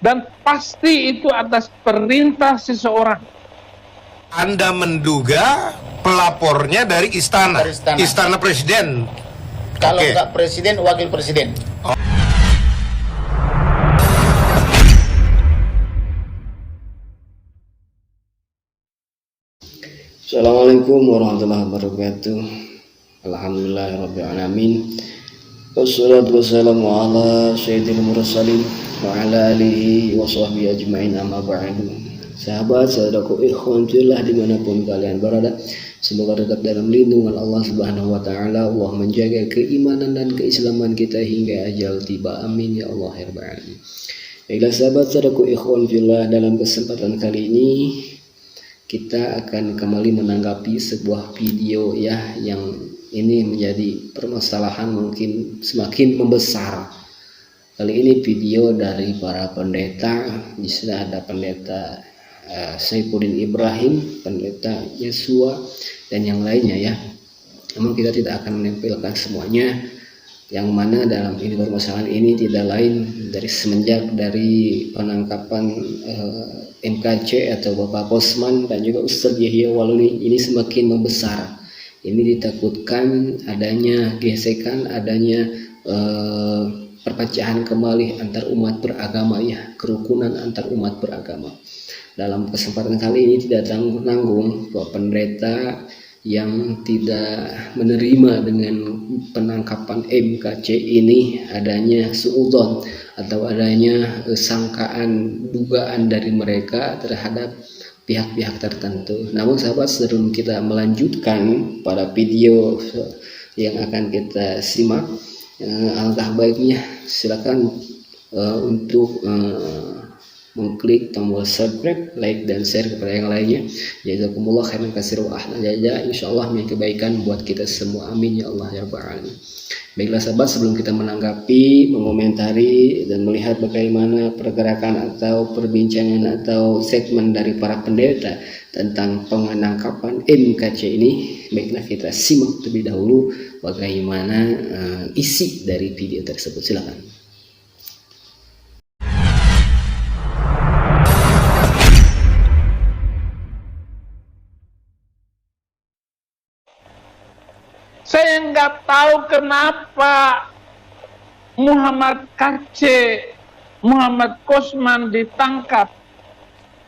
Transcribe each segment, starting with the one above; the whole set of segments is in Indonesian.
dan pasti itu atas perintah seseorang. Anda menduga pelapornya dari istana, istana presiden. Kalau nggak presiden, wakil presiden. Assalamualaikum warahmatullahi wabarakatuh. Alhamdulillahirrabbilalamin. Wassalatu wassalamu ala sayyidil mursalin wa ala alihi wa sahbihi ajma'in, amma ba'du. Sahabat, saudaraku, ikhwan fillah dimanapun kalian berada, semoga tetap dalam lindungan Allah Subhanahu wa ta'ala. Allah menjaga keimanan dan keislaman kita hingga ajal tiba, amin ya Allah ya rabbal alamin. Baiklah sahabat, saudaraku, ikhwan fillah, dalam kesempatan kali ini kita akan kembali menanggapi sebuah video ya, yang ini menjadi permasalahan mungkin semakin membesar. Kali ini video dari para pendeta. Di sini ada pendeta Saifuddin Ibrahim, pendeta Yesua, dan yang lainnya ya. Namun kita tidak akan menampilkan semuanya, yang mana dalam ini permasalahan ini tidak lain dari semenjak dari penangkapan MKC atau Bapak Kosman dan juga Ustadz Yahya Waluni ini semakin membesar. Ini ditakutkan adanya gesekan, adanya perpecahan kembali antar umat beragama ya, kerukunan antar umat beragama. Dalam kesempatan kali ini tidak tanggung-tanggung bahwa pendeta yang tidak menerima dengan penangkapan MKC ini adanya suudzon atau adanya sangkaan, dugaan dari mereka terhadap pihak-pihak tertentu. Namun sahabat, sebelum kita melanjutkan pada video yang akan kita simak, alangkah baiknya silakan untuk mengklik tombol subscribe, like, dan share kepada yang lainnya. Jazakumullah khairan katsiran wa ahlan jaza. Insyaallah ini kebaikan buat kita semua, amin ya Allah ya rabbal alamin. Baiklah sahabat, sebelum kita menanggapi, mengomentari, dan melihat bagaimana pergerakan atau perbincangan atau segmen dari para pendeta tentang penangkapan MKC ini, baiklah kita simak terlebih dahulu bagaimana isi dari video tersebut. Silakan. Saya nggak tahu kenapa Muhammad Kosman ditangkap,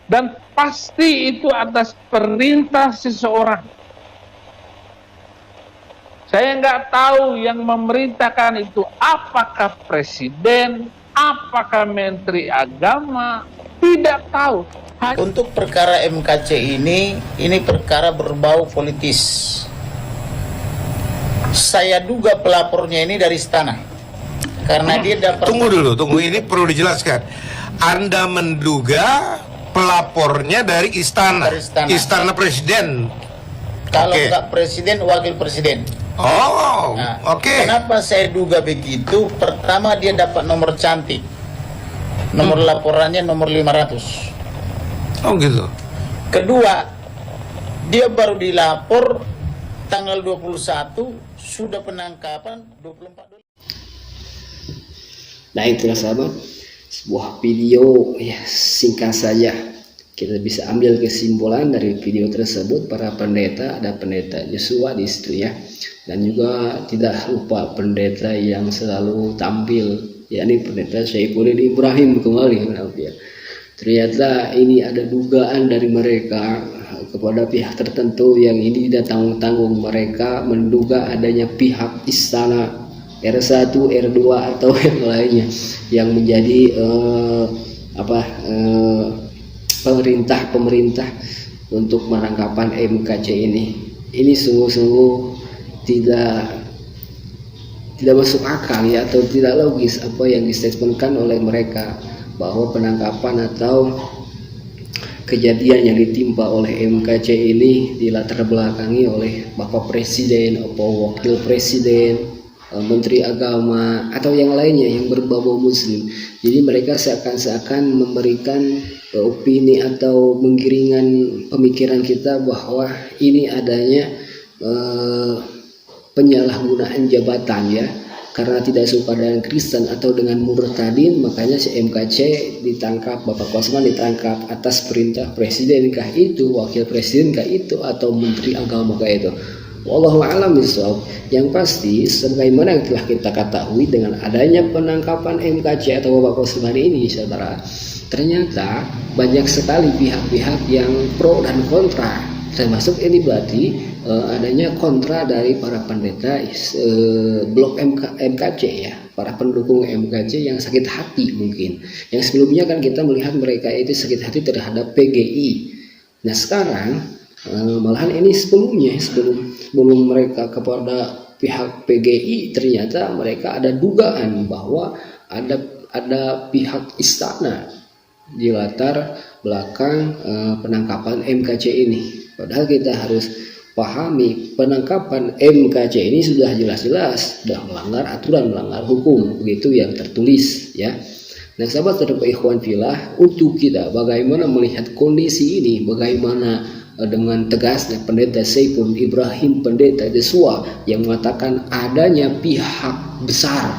dan pasti itu atas perintah seseorang. Saya nggak tahu yang memerintahkan itu apakah presiden, apakah menteri agama, tidak tahu. Untuk perkara MKC ini perkara berbau politis. Saya duga pelapornya ini dari istana, karena dia dapat. Tunggu, ini perlu dijelaskan. Anda menduga pelapornya dari istana, istana presiden. Kalau nggak presiden, wakil presiden. Kenapa saya duga begitu? Pertama, dia dapat nomor cantik, nomor laporannya nomor 500. Oh gitu. Kedua, dia baru dilapor tanggal 21, sudah penangkapan 24. Nah itulah sahabat, sebuah video ya, singkat saja kita bisa ambil kesimpulan dari video tersebut. Para pendeta, ada pendeta Yesua di situ ya, dan juga tidak lupa pendeta yang selalu tampil, yakni pendeta Saifuddin Ibrahim kembali ya. Ternyata ini ada dugaan dari mereka kepada pihak tertentu yang ini tidak tanggung-tanggung. Mereka menduga adanya pihak istana R1, R2 atau yang lainnya yang menjadi pemerintah untuk penangkapan MKC ini. Ini sungguh-sungguh tidak masuk akal ya, atau tidak logis apa yang distatementkan oleh mereka, bahwa penangkapan atau kejadian yang ditimpa oleh MKC ini dilatar belakangi oleh Bapak Presiden, atau Wakil Presiden, Menteri Agama, atau yang lainnya yang berbau Muslim. Jadi mereka seakan-akan memberikan opini atau menggiringan pemikiran kita bahwa ini adanya penyalahgunaan jabatan ya, karena tidak suka dengan Kristen atau dengan murtadin, makanya si MKC ditangkap, Bapak Kosman ditangkap atas perintah presiden kah itu, wakil presiden kah itu, atau menteri agama kah itu. Wallahu a'lam bishawab. Yang pasti sebagaimana yang telah kita ketahui, dengan adanya penangkapan MKC atau Bapak Kosman ini, saudara, ternyata banyak sekali pihak-pihak yang pro dan kontra, termasuk ini berarti adanya kontra dari para pendeta blok MKC ya, para pendukung MKC yang sakit hati mungkin. Yang sebelumnya kan kita melihat mereka itu sakit hati terhadap PGI. Nah sekarang malahan ini sebelum mereka kepada pihak PGI, ternyata mereka ada dugaan bahwa ada pihak istana di latar belakang penangkapan MKC ini. Padahal kita harus pahami, penangkapan MKC ini sudah jelas-jelas sudah melanggar aturan, melanggar hukum, begitu yang tertulis ya. Nah sahabat saudara ikhwan fillah, untuk kita bagaimana melihat kondisi ini, bagaimana dengan tegasnya Pendeta Saiful Ibrahim, Pendeta Joshua yang mengatakan adanya pihak besar,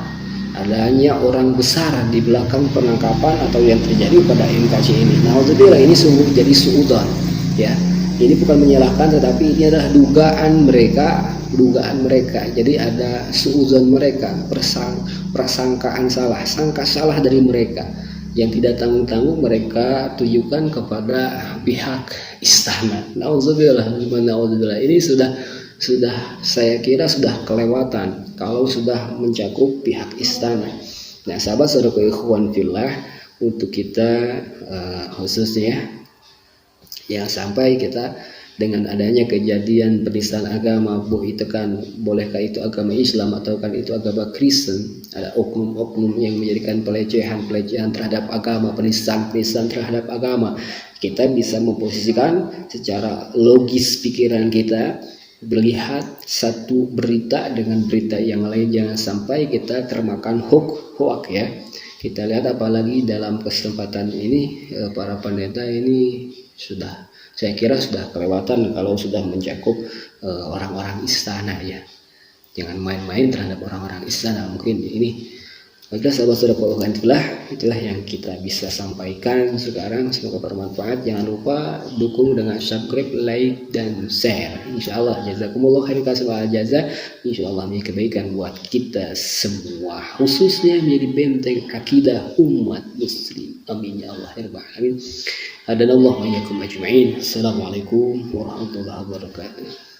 adanya orang besar di belakang penangkapan atau yang terjadi pada MKC ini. Nah, alhamdulillah ini sungguh jadi suudzon ya. Ini bukan menyalahkan, tetapi ini adalah dugaan mereka. Jadi ada suudzon mereka, prasangkaan salah, sangka salah dari mereka yang tidak tanggung-tanggung mereka tujukan kepada pihak istana. Nauzubillah, ini sudah saya kira sudah kelewatan kalau sudah mencakup pihak istana. Nah, sahabat saudara ikhwan fillah, untuk kita khususnya yang sampai kita dengan adanya kejadian penistaan agama, bolehkah itu agama Islam ataukah itu agama Kristen, ada oknum-oknum yang menjadikan pelecehan terhadap agama, penistaan terhadap agama. Kita bisa memposisikan secara logis pikiran kita, melihat satu berita dengan berita yang lain, jangan sampai kita termakan hoak ya. Kita lihat apalagi dalam kesempatan ini para pendeta ini saya kira sudah kelewatan kalau sudah mencakup orang-orang istana ya. Jangan main-main terhadap orang-orang istana. Mungkin ini baiklah sahabat saudara, itulah yang kita bisa sampaikan sekarang. Semoga bermanfaat. Jangan lupa dukung dengan subscribe, like, dan share. Insyaallah jazakumullah khairan kasih jaza. Insyaallah menjadi kebaikan buat kita semua, khususnya menjadi benteng akidah umat muslim. Amin ya Allah ya rabbal alamin. Hadanallahu wa iyyakum ajma'in. Assalamualaikum warahmatullahi wabarakatuh.